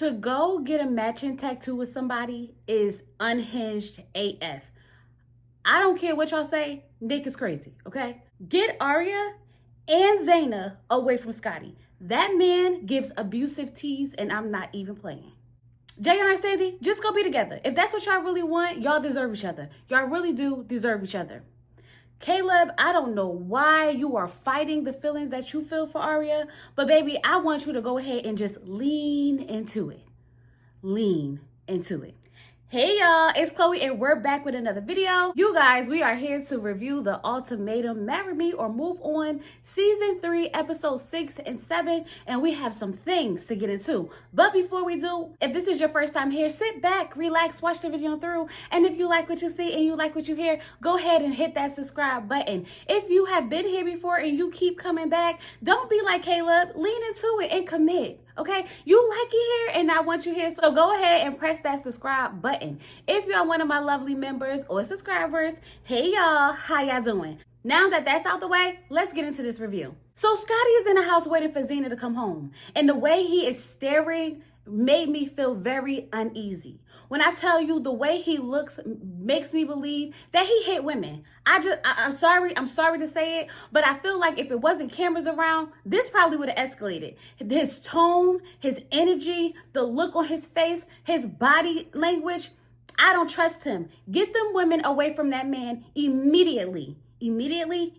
To go get a matching tattoo with somebody is unhinged AF. I don't care what y'all say, Nick is crazy, okay? Get Arya and Zaina away from Scotty. That man gives abusive tease, and I'm not even playing. J.R. and Sandy, just go be together. If that's what y'all really want, y'all deserve each other. Y'all really do deserve each other. Caleb, I don't know why you are fighting the feelings that you feel for Arya, but baby, I want you to go ahead and just lean into it. Lean into it. Hey y'all, it's Chloe and we're back with another video. You guys, we are here to review the Ultimatum Marry Me or Move On Season 3, Episode 6 and 7, and we have some things to get into. But before we do, if this is your first time here, sit back, relax, watch the video through, and if you like what you see and you like what you hear, go ahead and hit that subscribe button. If you have been here before and you keep coming back, don't be like Caleb, lean into it and commit. Okay, you like it here and I want you here, so go ahead and press that subscribe button. If you're one of my lovely members or subscribers, hey y'all, how y'all doing? Now that that's out the way, let's get into this review. So Scotty is in the house waiting for Zena to come home, and the way he is staring made me feel very uneasy. When I tell you the way he looks makes me believe that he hit women. I'm sorry to say it, but I feel like if it wasn't cameras around, this probably would have escalated. His tone, his energy, the look on his face, his body language, I don't trust him. Get them women away from that man immediately. Immediately.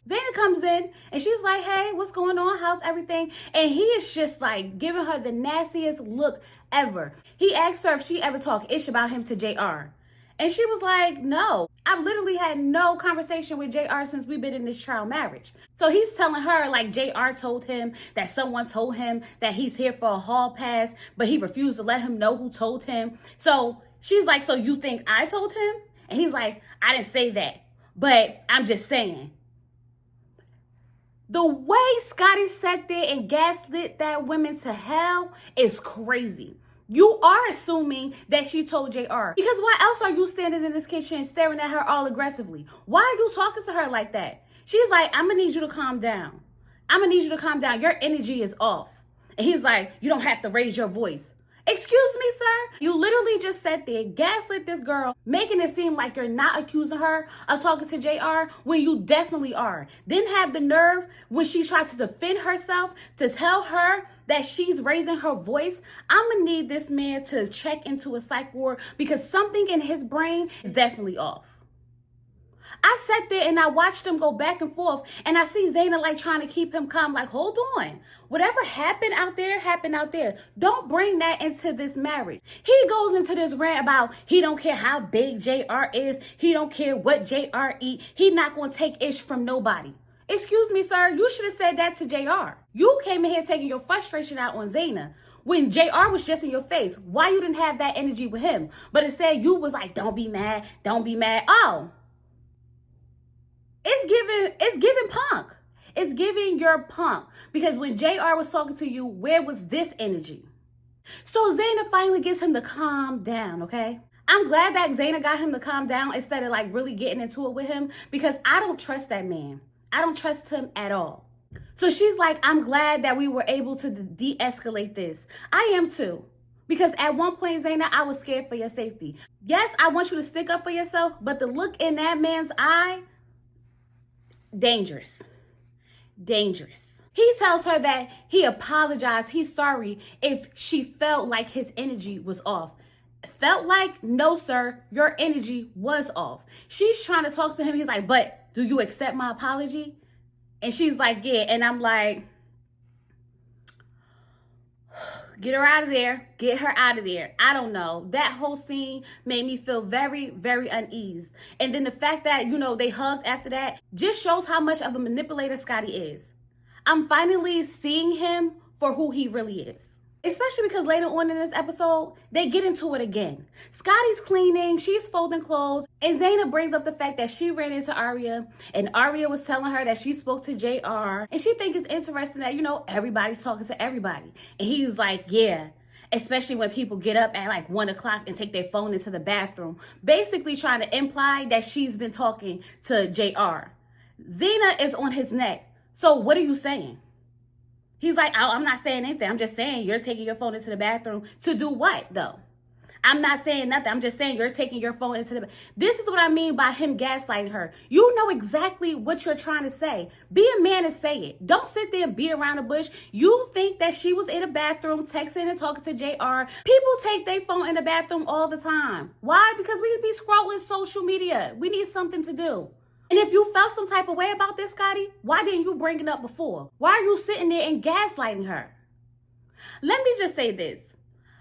Zaina comes in and she's like, hey, what's going on? How's everything? And he is just like giving her the nastiest look ever. He asked her if she ever talked ish about him to JR. And she was like, no, I've literally had no conversation with JR since we've been in this trial marriage. So he's telling her like JR told him that someone told him that he's here for a hall pass, but he refused to let him know who told him. So she's like, so you think I told him? And he's like, I didn't say that, but I'm just saying. The way Scotty sat there and gaslit that woman to hell is crazy. You are assuming that she told JR. Because why else are you standing in this kitchen staring at her all aggressively? Why are you talking to her like that? She's like, I'm gonna need you to calm down. I'm gonna need you to calm down. Your energy is off. And he's like, you don't have to raise your voice. Excuse me, sir? You literally just sat there, gaslit this girl, making it seem like you're not accusing her of talking to JR when you definitely are. Then have the nerve when she tries to defend herself to tell her that she's raising her voice. I'm gonna need this man to check into a psych ward because something in his brain is definitely off. I sat there and I watched them go back and forth, and I see Zaina like trying to keep him calm, like, hold on. Whatever happened out there, happened out there. Don't bring that into this marriage. He goes into this rant about he don't care how big JR is. He don't care what JR eat. He not going to take ish from nobody. Excuse me, sir. You should have said that to JR. You came in here taking your frustration out on Zaina when JR was just in your face. Why you didn't have that energy with him? But instead you was like, don't be mad. Don't be mad. Oh. It's giving punk. It's giving your punk. Because when JR was talking to you, where was this energy? So Zaina finally gets him to calm down, okay? I'm glad that Zaina got him to calm down instead of like really getting into it with him, because I don't trust that man. I don't trust him at all. So she's like, I'm glad that we were able to de-escalate this. I am too. Because at one point, Zaina, I was scared for your safety. Yes, I want you to stick up for yourself, but the look in that man's eye, dangerous. He tells her that he apologized. He's sorry if she felt like his energy was off. Felt like? No, sir. Your energy was off. She's trying to talk to him. He's like, but do you accept my apology? And she's like, yeah. And I'm like, get her out of there. Get her out of there. I don't know. That whole scene made me feel very, very uneasy. And then the fact that, they hugged after that just shows how much of a manipulator Scotty is. I'm finally seeing him for who he really is. Especially because later on in this episode, they get into it again. Scotty's cleaning, she's folding clothes, and Zaina brings up the fact that she ran into Arya, and Arya was telling her that she spoke to JR, and she thinks it's interesting that, everybody's talking to everybody. And he was like, yeah, especially when people get up at like 1 o'clock and take their phone into the bathroom, basically trying to imply that she's been talking to JR. Zena is on his neck. So what are you saying? He's like, oh, I'm not saying anything. I'm just saying you're taking your phone into the bathroom to do what, though? I'm not saying nothing. I'm just saying you're taking your phone into the... This is what I mean by him gaslighting her. You know exactly what you're trying to say. Be a man and say it. Don't sit there and beat around the bush. You think that she was in the bathroom texting and talking to JR. People take their phone in the bathroom all the time. Why? Because we be scrolling social media. We need something to do. And if you felt some type of way about this, Scotty, why didn't you bring it up before? Why are you sitting there and gaslighting her? Let me just say this.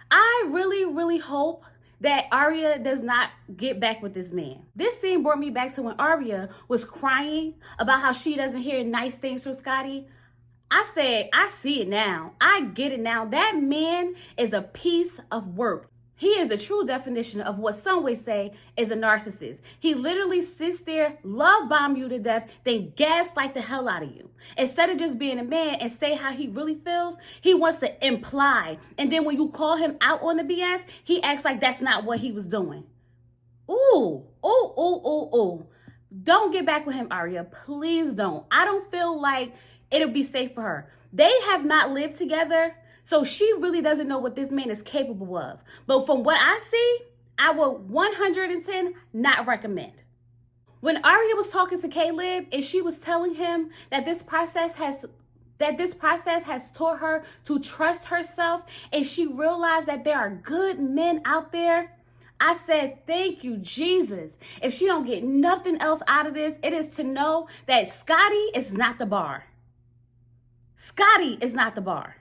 I really, really hope that Arya does not get back with this man. This scene brought me back to when Arya was crying about how she doesn't hear nice things from Scotty. I said, I see it now. I get it now. That man is a piece of work. He is the true definition of what some would say is a narcissist. He literally sits there, love bomb you to death, then gaslight the hell out of you. Instead of just being a man and say how he really feels, he wants to imply. And then when you call him out on the BS, he acts like that's not what he was doing. Ooh. Don't get back with him, Arya. Please don't. I don't feel like it'll be safe for her. They have not lived together. So she really doesn't know what this man is capable of. But from what I see, I would 110 not recommend. When Arya was talking to Caleb and she was telling him that this process has taught her to trust herself, and she realized that there are good men out there, I said, thank you, Jesus. If she don't get nothing else out of this, it is to know that Scotty is not the bar. Scotty is not the bar.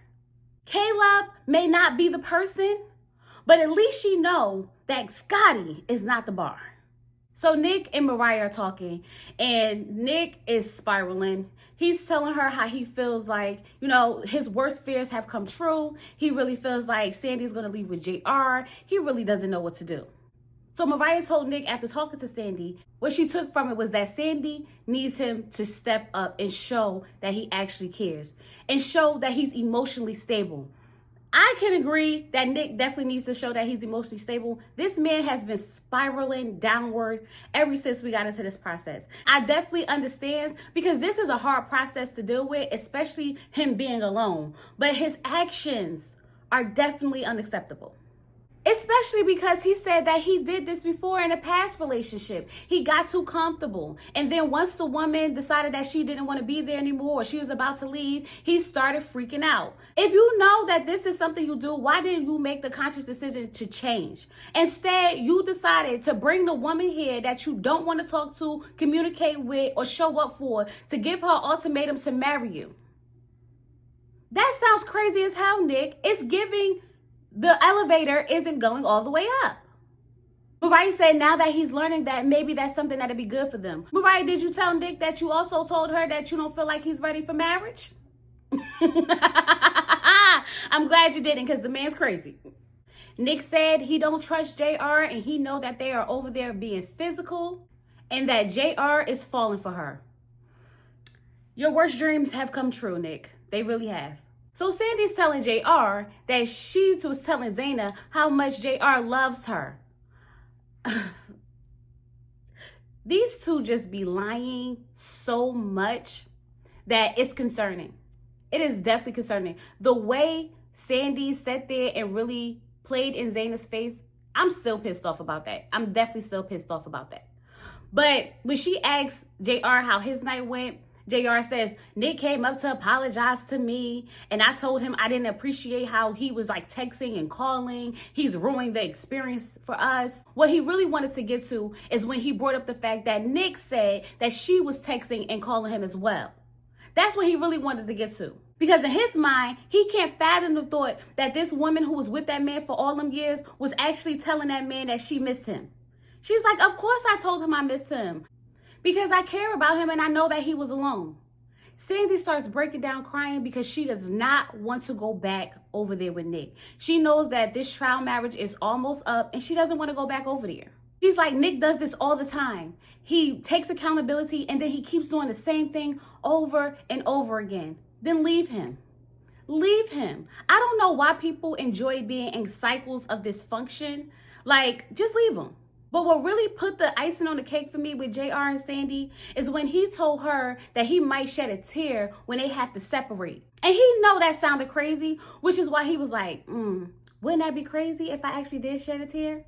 Caleb may not be the person, but at least she know that Scotty is not the bar. So Nick and Mariah are talking, and Nick is spiraling. He's telling her how he feels like, his worst fears have come true. He really feels like Sandy's going to leave with JR. He really doesn't know what to do. So Mariah told Nick after talking to Sandy, what she took from it was that Sandy needs him to step up and show that he actually cares and show that he's emotionally stable. I can agree that Nick definitely needs to show that he's emotionally stable. This man has been spiraling downward ever since we got into this process. I definitely understand because this is a hard process to deal with, especially him being alone. But his actions are definitely unacceptable. Especially because he said that he did this before in a past relationship. He got too comfortable. And then once the woman decided that she didn't want to be there anymore, or she was about to leave, he started freaking out. If you know that this is something you do, why didn't you make the conscious decision to change? Instead, you decided to bring the woman here that you don't want to talk to, communicate with, or show up for, to give her ultimatum to marry you. That sounds crazy as hell, Nick. It's giving... The elevator isn't going all the way up. Mariah said now that he's learning that maybe that's something that'd be good for them. Mariah, did you tell Nick that you also told her that you don't feel like he's ready for marriage? I'm glad you didn't, because the man's crazy. Nick said he don't trust JR, and he know that they are over there being physical, and that JR is falling for her. Your worst dreams have come true, Nick. They really have. So Sandy's telling JR that she was telling Zena how much JR loves her. These two just be lying so much that it's concerning. It is definitely concerning. The way Sandy sat there and really played in Zena's face, I'm still pissed off about that. I'm definitely still pissed off about that. But when she asked JR how his night went, JR says, Nick came up to apologize to me, and I told him I didn't appreciate how he was like texting and calling. He's ruining the experience for us. What he really wanted to get to is when he brought up the fact that Nick said that she was texting and calling him as well. That's what he really wanted to get to. Because in his mind, he can't fathom the thought that this woman who was with that man for all them years was actually telling that man that she missed him. She's like, of course I told him I missed him. Because I care about him and I know that he was alone. Sandy starts breaking down crying because she does not want to go back over there with Nick. She knows that this trial marriage is almost up and she doesn't want to go back over there. She's like, Nick does this all the time. He takes accountability and then he keeps doing the same thing over and over again. Then leave him. Leave him. I don't know why people enjoy being in cycles of dysfunction. Like, just leave him. But what really put the icing on the cake for me with JR and Sandy is when he told her that he might shed a tear when they have to separate. And he know that sounded crazy, which is why he was like, wouldn't that be crazy if I actually did shed a tear?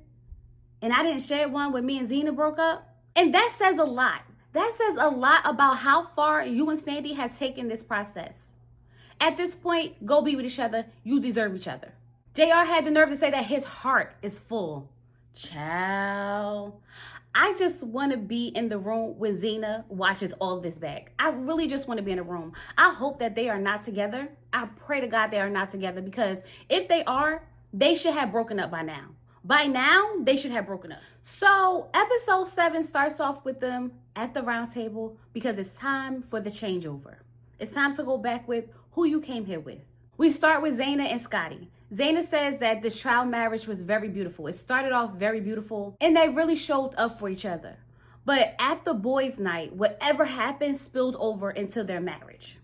And I didn't shed one when me and Zena broke up? And that says a lot. That says a lot about how far you and Sandy had taken this process. At this point, go be with each other. You deserve each other. JR had the nerve to say that his heart is full. Child. I just want to be in the room when Zena watches all of this back. I really just want to be in the room. I hope that they are not together. I pray to God they are not together, because if they are, they should have broken up by now. By now, they should have broken up. So episode 7 starts off with them at the round table because it's time for the changeover. It's time to go back with who you came here with. We start with Zaina and Scotty. Zaina says that this trial marriage was very beautiful. It started off very beautiful and they really showed up for each other. But at the boys' night, whatever happened spilled over into their marriage.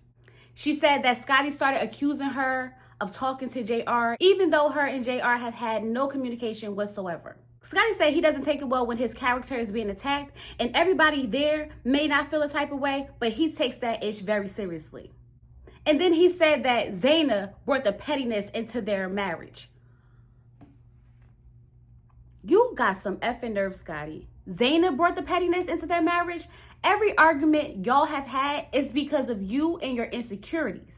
She said that Scotty started accusing her of talking to JR, even though her and JR have had no communication whatsoever. Scotty said he doesn't take it well when his character is being attacked, and everybody there may not feel a type of way, but he takes that ish very seriously. And then he said that Zaina brought the pettiness into their marriage. You got some effing nerve, Scotty. Zaina brought the pettiness into their marriage. Every argument y'all have had is because of you and your insecurities.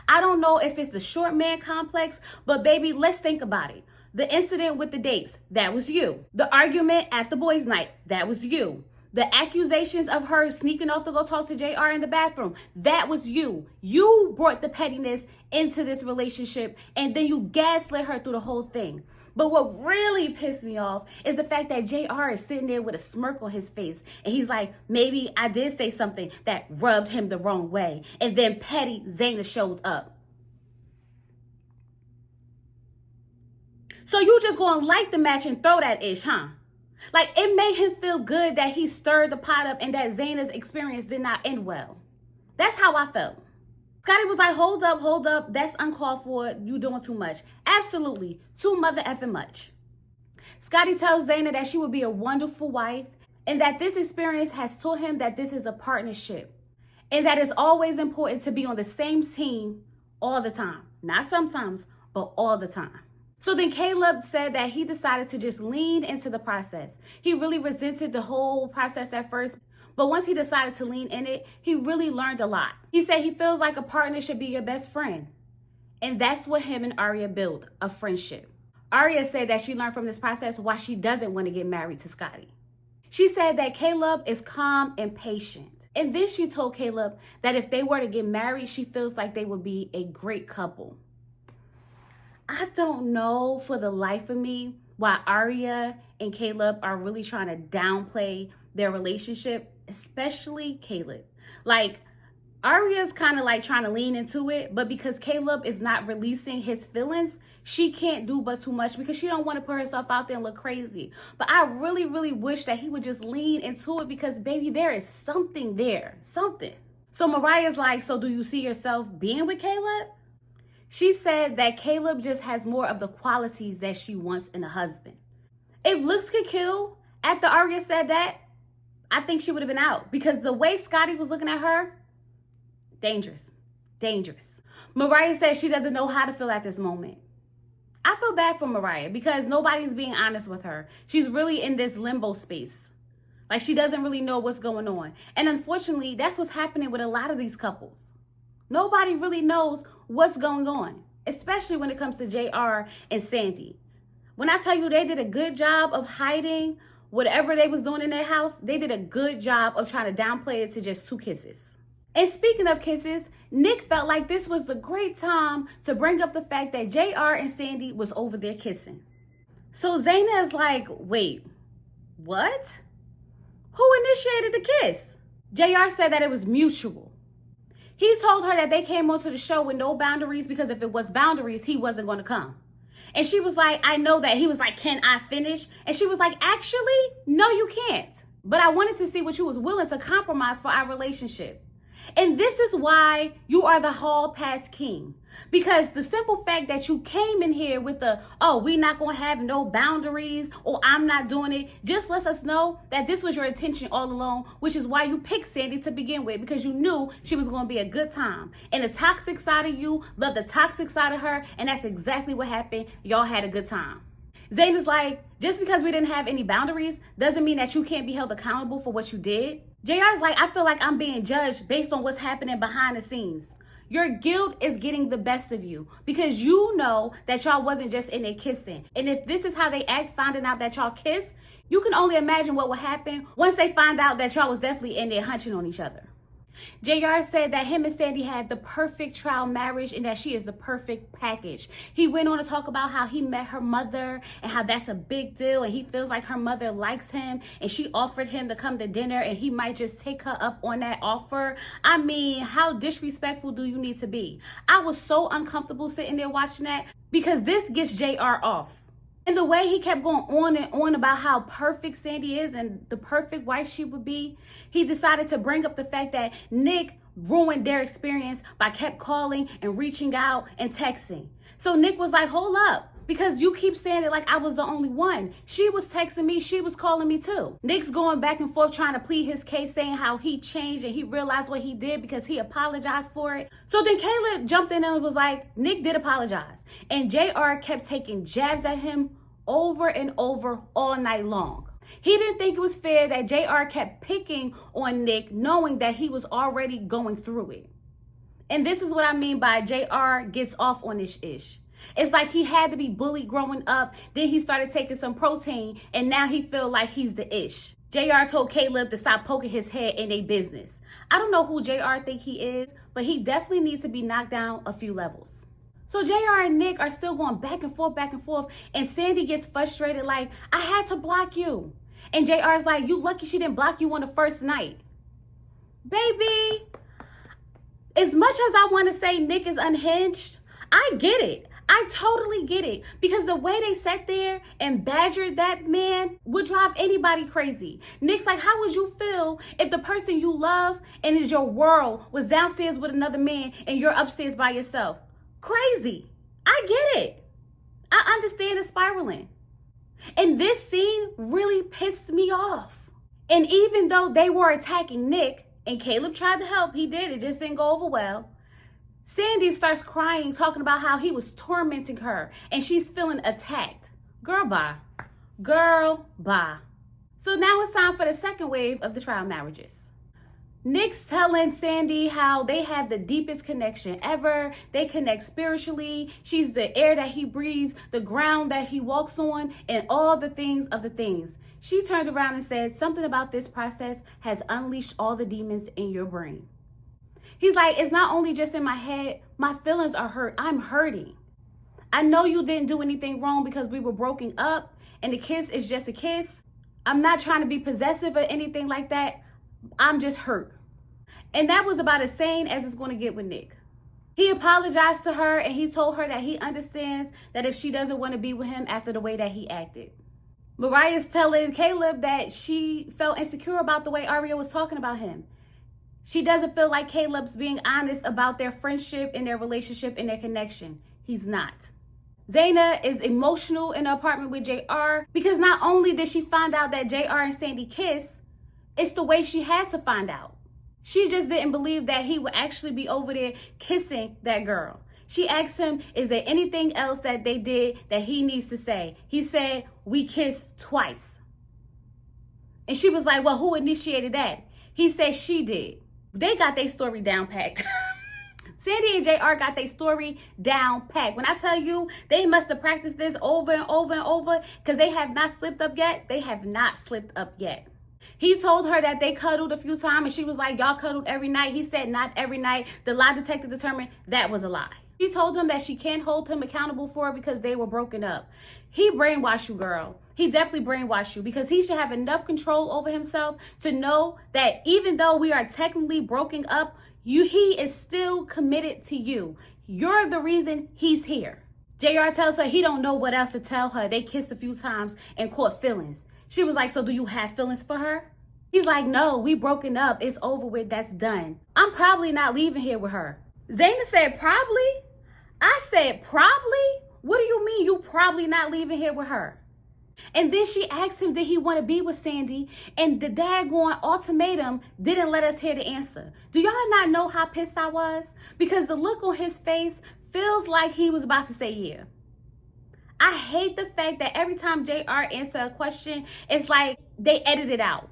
I don't know if it's the short man complex, but baby, let's think about it. The incident with the dates, that was you. The argument at the boys' night, that was you. The accusations of her sneaking off to go talk to JR in the bathroom, that was you. You brought the pettiness into this relationship and then you gaslit her through the whole thing. But what really pissed me off is the fact that JR is sitting there with a smirk on his face. And he's like, maybe I did say something that rubbed him the wrong way. And then petty Zaina showed up. So you just gonna light the match and throw that ish, huh? Like, it made him feel good that he stirred the pot up and that Zaina's experience did not end well. That's how I felt. Scotty was like, hold up, that's uncalled for, you doing too much. Absolutely, too mother effing much. Scotty tells Zaina that she would be a wonderful wife and that this experience has taught him that this is a partnership and that it's always important to be on the same team all the time. Not sometimes, but all the time. So then Caleb said that he decided to just lean into the process. He really resented the whole process at first, but once he decided to lean in it, he really learned a lot. He said he feels like a partner should be your best friend. And that's what him and Arya built, a friendship. Arya said that she learned from this process why she doesn't want to get married to Scotty. She said that Caleb is calm and patient. And then she told Caleb that if they were to get married, she feels like they would be a great couple. I don't know for the life of me why Arya and Caleb are really trying to downplay their relationship, especially Caleb. Like, Arya's kind of like trying to lean into it, but because Caleb is not releasing his feelings, she can't do but too much because she don't want to put herself out there and look crazy. But I really, really wish that he would just lean into it because, baby, there is something there, something. So Mariah's like, so do you see yourself being with Caleb? She said that Caleb just has more of the qualities that she wants in a husband. If looks could kill, after Arya said that, I think she would have been out because the way Scotty was looking at her, dangerous, dangerous. Mariah said she doesn't know how to feel at this moment. I feel bad for Mariah because nobody's being honest with her. She's really in this limbo space. Like, she doesn't really know what's going on. And unfortunately, that's what's happening with a lot of these couples. Nobody really knows what's going on, especially when it comes to JR and Sandy. When I tell you they did a good job of hiding whatever they was doing in their house, they did a good job of trying to downplay it to just 2 kisses. And speaking of kisses, Nick felt like this was the great time to bring up the fact that JR and Sandy was over there kissing. So Zaina is like, wait, what? Who initiated the kiss? JR said that it was mutual. He told her that they came onto the show with no boundaries because if it was boundaries, he wasn't going to come. And she was like, I know that. He was like, can I finish? And she was like, actually, no, you can't. But I wanted to see what you was willing to compromise for our relationship. And this is why you are the hall pass king. Because the simple fact that you came in here with the, oh, we not going to have no boundaries, or I'm not doing it, just lets us know that this was your intention all along, which is why you picked Sandy to begin with, because you knew she was going to be a good time. And the toxic side of you loved the toxic side of her, and that's exactly what happened. Y'all had a good time. Zaina's like, just because we didn't have any boundaries doesn't mean that you can't be held accountable for what you did. JR's like, I feel like I'm being judged based on what's happening behind the scenes. Your guilt is getting the best of you because you know that y'all wasn't just in there kissing. And if this is how they act, finding out that y'all kiss, you can only imagine what would happen once they find out that y'all was definitely in there hunching on each other. JR said that him and Sandy had the perfect trial marriage and that she is the perfect package. He went on to talk about how he met her mother and how that's a big deal, and he feels like her mother likes him and she offered him to come to dinner and he might just take her up on that offer. I mean, how disrespectful do you need to be? I was so uncomfortable sitting there watching that because this gets JR off. And the way he kept going on and on about how perfect Sandy is and the perfect wife she would be, he decided to bring up the fact that Nick ruined their experience by kept calling and reaching out and texting. So Nick was like, hold up, because you keep saying it like I was the only one. She was texting me, she was calling me too. Nick's going back and forth trying to plead his case, saying how he changed and he realized what he did because he apologized for it. So then Caleb jumped in and was like, Nick did apologize. And JR kept taking jabs at him over and over all night long. He didn't think it was fair that JR kept picking on Nick, knowing that he was already going through it. And this is what I mean by JR gets off on this ish. It's like he had to be bullied growing up, then he started taking some protein, and now he feel like he's the ish. JR told Caleb to stop poking his head in their business. I don't know who JR think he is, but he definitely needs to be knocked down a few levels. So JR and Nick are still going back and forth, and Sandy gets frustrated like, I had to block you. And JR's like, you lucky she didn't block you on the first night. Baby, as much as I want to say Nick is unhinged, I get it. I totally get it, because the way they sat there and badgered that man would drive anybody crazy. Nick's like, how would you feel if the person you love and is your world was downstairs with another man and you're upstairs by yourself? Crazy. I get it. I understand the spiraling. And this scene really pissed me off. And even though they were attacking Nick and Caleb tried to help, he did, it just didn't go over well. Sandy starts crying, talking about how he was tormenting her and she's feeling attacked. Girl, bye. Girl, bye. So now it's time for the second wave of the trial marriages. Nick's telling Sandy how they have the deepest connection ever. They connect spiritually. She's the air that he breathes, the ground that he walks on, and all the things of the things. She turned around and said, something about this process has unleashed all the demons in your brain. He's like, it's not only just in my head, my feelings are hurt. I'm hurting. I know you didn't do anything wrong because we were broken up and the kiss is just a kiss. I'm not trying to be possessive or anything like that. I'm just hurt. And that was about as sane as it's going to get with Nick. He apologized to her and he told her that he understands that if she doesn't want to be with him after the way that he acted. Mariah's telling Caleb that she felt insecure about the way Arya was talking about him. She doesn't feel like Caleb's being honest about their friendship and their relationship and their connection. He's not. Zaina is emotional in the apartment with JR because not only did she find out that JR and Sandy kissed, it's the way she had to find out. She just didn't believe that he would actually be over there kissing that girl. She asked him, is there anything else that they did that he needs to say? He said, we kissed twice. And she was like, well, who initiated that? He said she did. They got their story down packed. Sandy and JR got their story down packed. When I tell you, they must have practiced this over and over and over because they have not slipped up yet. They have not slipped up yet. He told her that they cuddled a few times and she was like, y'all cuddled every night. He said not every night. The lie detector determined that was a lie. She told him that she can't hold him accountable for it because they were broken up. He brainwashed you, girl. He definitely brainwashed you because he should have enough control over himself to know that even though we are technically broken up, he is still committed to you. You're the reason he's here. JR tells her he don't know what else to tell her. They kissed a few times and caught feelings. She was like, so do you have feelings for her? He's like, no, we broken up. It's over with. That's done. I'm probably not leaving here with her. Zaina said, probably? I said, probably? What do you mean you probably not leaving here with her? And then she asked him, did he want to be with Sandy? And the daggone ultimatum didn't let us hear the answer. Do y'all not know how pissed I was? Because the look on his face feels like he was about to say yeah. I hate the fact that every time JR answers a question, it's like they edit it out.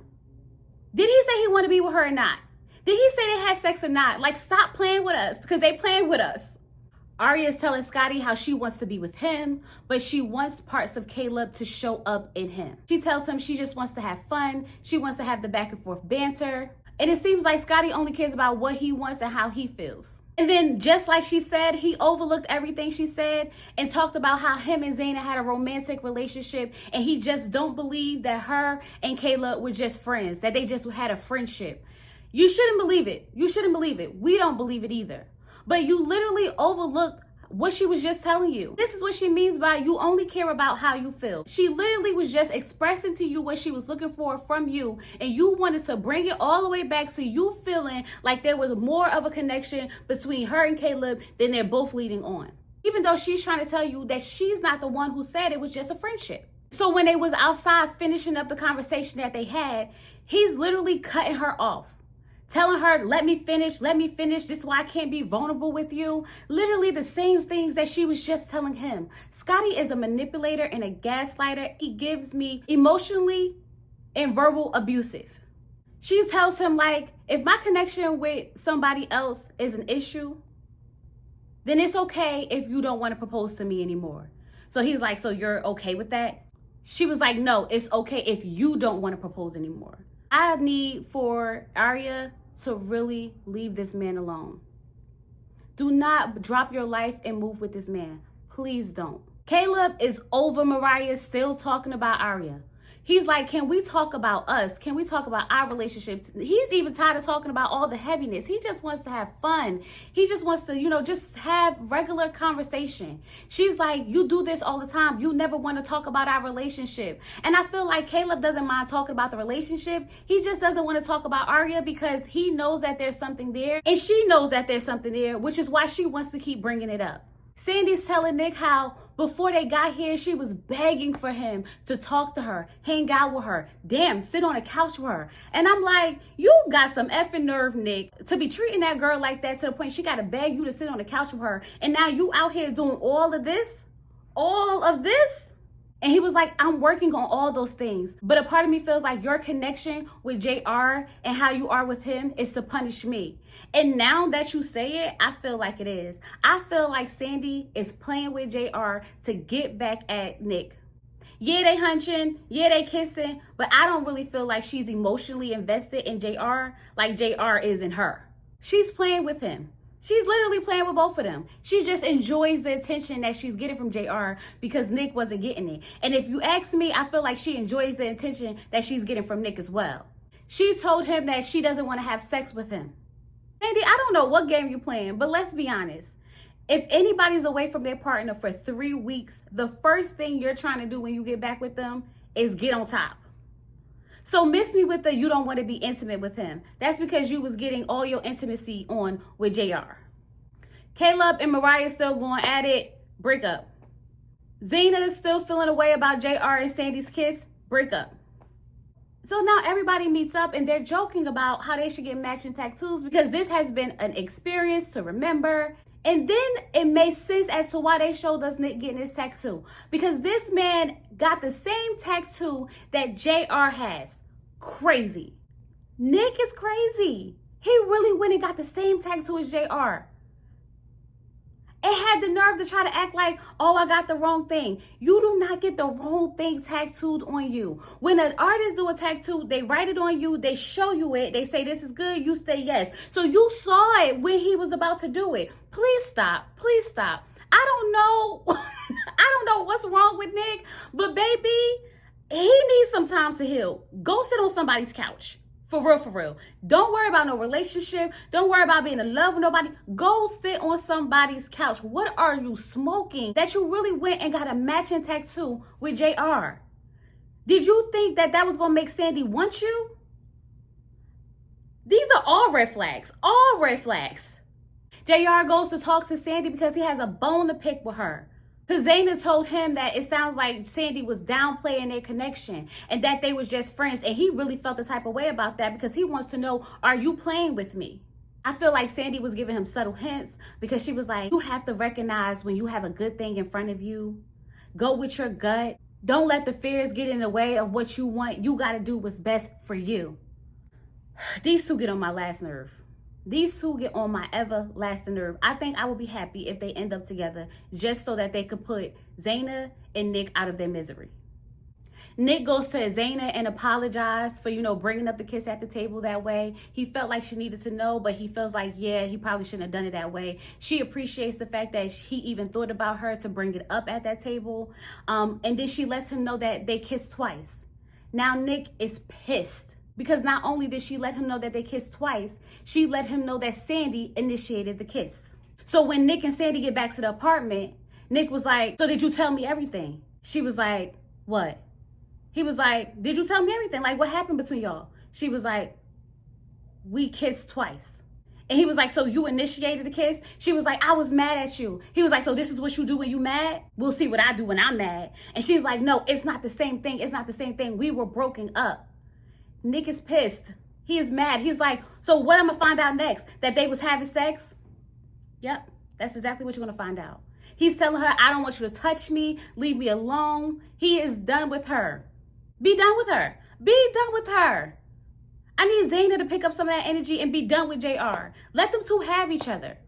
Did he say he wanted to be with her or not? Did he say they had sex or not? Like, stop playing with us, because they playing with us. Arya is telling Scotty how she wants to be with him, but she wants parts of Caleb to show up in him. She tells him she just wants to have fun. She wants to have the back and forth banter. And it seems like Scotty only cares about what he wants and how he feels. And then, just like she said, he overlooked everything she said and talked about how him and Zaina had a romantic relationship, and he just don't believe that her and Caleb were just friends, that they just had a friendship. You shouldn't believe it. You shouldn't believe it. We don't believe it either. But you literally overlooked what she was just telling you. This is what she means by you only care about how you feel. She literally was just expressing to you what she was looking for from you, and you wanted to bring it all the way back to you feeling like there was more of a connection between her and Caleb than they're both leading on. Even though she's trying to tell you that she's not the one who said it was just a friendship. So when they was outside finishing up the conversation that they had, he's literally cutting her off. Telling her, let me finish, this is why I can't be vulnerable with you. Literally the same things that she was just telling him. Scotty is a manipulator and a gaslighter. He gives me emotionally and verbal abusive. She tells him, like, if my connection with somebody else is an issue, then it's okay if you don't want to propose to me anymore. So he's like, so you're okay with that? She was like, no, it's okay if you don't want to propose anymore. I need for Arya to really leave this man alone. Do not drop your life and move with this man. Please don't. Caleb is over Mariah, still talking about Arya. He's like, can we talk about us? Can we talk about our relationships? He's even tired of talking about all the heaviness. He just wants to have fun. He just wants to, just have regular conversation. She's like, you do this all the time. You never want to talk about our relationship. And I feel like Caleb doesn't mind talking about the relationship. He just doesn't want to talk about Arya because he knows that there's something there. And she knows that there's something there, which is why she wants to keep bringing it up. Sandy's telling Nick how before they got here, she was begging for him to talk to her, hang out with her, damn, sit on a couch with her. And I'm like, you got some effing nerve, Nick, to be treating that girl like that to the point she got to beg you to sit on the couch with her. And now you out here doing all of this? All of this? And he was like, I'm working on all those things. But a part of me feels like your connection with JR and how you are with him is to punish me. And now that you say it, I feel like it is. I feel like Sandy is playing with JR to get back at Nick. Yeah, they hunching. Yeah, they kissing. But I don't really feel like she's emotionally invested in JR like JR is in her. She's playing with him. She's literally playing with both of them. She just enjoys the attention that she's getting from JR because Nick wasn't getting it. And if you ask me, I feel like she enjoys the attention that she's getting from Nick as well. She told him that she doesn't want to have sex with him. Sandy, I don't know what game you're playing, but let's be honest. If anybody's away from their partner for 3 weeks, the first thing you're trying to do when you get back with them is get on top. So miss me with the you don't want to be intimate with him. That's because you was getting all your intimacy on with JR. Caleb and Mariah still going at it. Break up. Zena is still feeling a way about JR and Sandy's kiss. Break up. So now everybody meets up and they're joking about how they should get matching tattoos because this has been an experience to remember. And then it makes sense as to why they showed us Nick getting his tattoo. Because this man got the same tattoo that JR has. Crazy. Nick is crazy. He really went and got the same tattoo as JR. And had the nerve to try to act like, oh, I got the wrong thing. You do not get the wrong thing tattooed on you. When an artist do a tattoo, they write it on you, they show you it, they say this is good, you say yes. So you saw it when he was about to do it. Please stop. Please stop. I don't know. I don't know what's wrong with Nick, but baby, he needs some time to heal. Go sit on somebody's couch. For real, for real. Don't worry about no relationship. Don't worry about being in love with nobody. Go sit on somebody's couch. What are you smoking that you really went and got a matching tattoo with JR? Did you think that that was going to make Sandy want you? These are all red flags. All red flags. JR goes to talk to Sandy because he has a bone to pick with her. Because Zaina told him that it sounds like Sandy was downplaying their connection and that they were just friends. And he really felt the type of way about that because he wants to know, are you playing with me? I feel like Sandy was giving him subtle hints because she was like, you have to recognize when you have a good thing in front of you. Go with your gut. Don't let the fears get in the way of what you want. You got to do what's best for you. These two get on my last nerve. These two get on my everlasting nerve. I think I would be happy if they end up together just so that they could put Zaina and Nick out of their misery. Nick goes to Zaina and apologizes for, bringing up the kiss at the table that way. He felt like she needed to know, but he feels like, yeah, he probably shouldn't have done it that way. She appreciates the fact that he even thought about her to bring it up at that table. And then she lets him know that they kissed twice. Now Nick is pissed. Because not only did she let him know that they kissed twice, she let him know that Sandy initiated the kiss. So when Nick and Sandy get back to the apartment, Nick was like, so did you tell me everything? She was like, what? He was like, did you tell me everything? Like, what happened between y'all? She was like, we kissed twice. And he was like, so you initiated the kiss? She was like, I was mad at you. He was like, so this is what you do when you mad? We'll see what I do when I'm mad. And she's like, no, it's not the same thing. It's not the same thing. We were broken up. Nick is pissed. He is mad. He's like, so what I'm going to find out next? That they was having sex? Yep, that's exactly what you're going to find out. He's telling her, I don't want you to touch me. Leave me alone. He is done with her. Be done with her. Be done with her. I need Zaina to pick up some of that energy and be done with JR. Let them two have each other.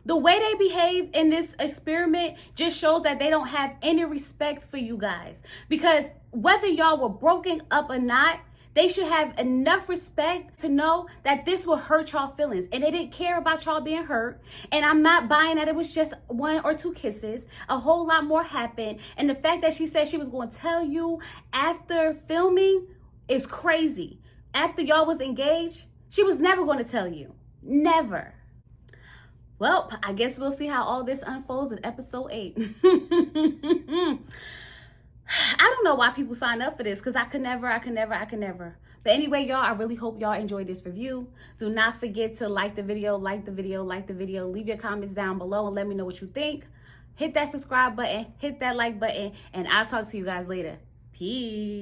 The way they behave in this experiment just shows that they don't have any respect for you guys. Because whether y'all were broken up or not, they should have enough respect to know that this will hurt y'all feelings. And they didn't care about y'all being hurt. And I'm not buying that it was just 1 or 2 kisses. A whole lot more happened. And the fact that she said she was going to tell you after filming is crazy. After y'all was engaged, she was never going to tell you. Never. Well, I guess we'll see how all this unfolds in episode 8. I don't know why people sign up for this because I could never. But anyway, y'all, I really hope y'all enjoyed this review. Do not forget to like the video. Leave your comments down below and let me know what you think. Hit that subscribe button, hit that like button, and I'll talk to you guys later. Peace.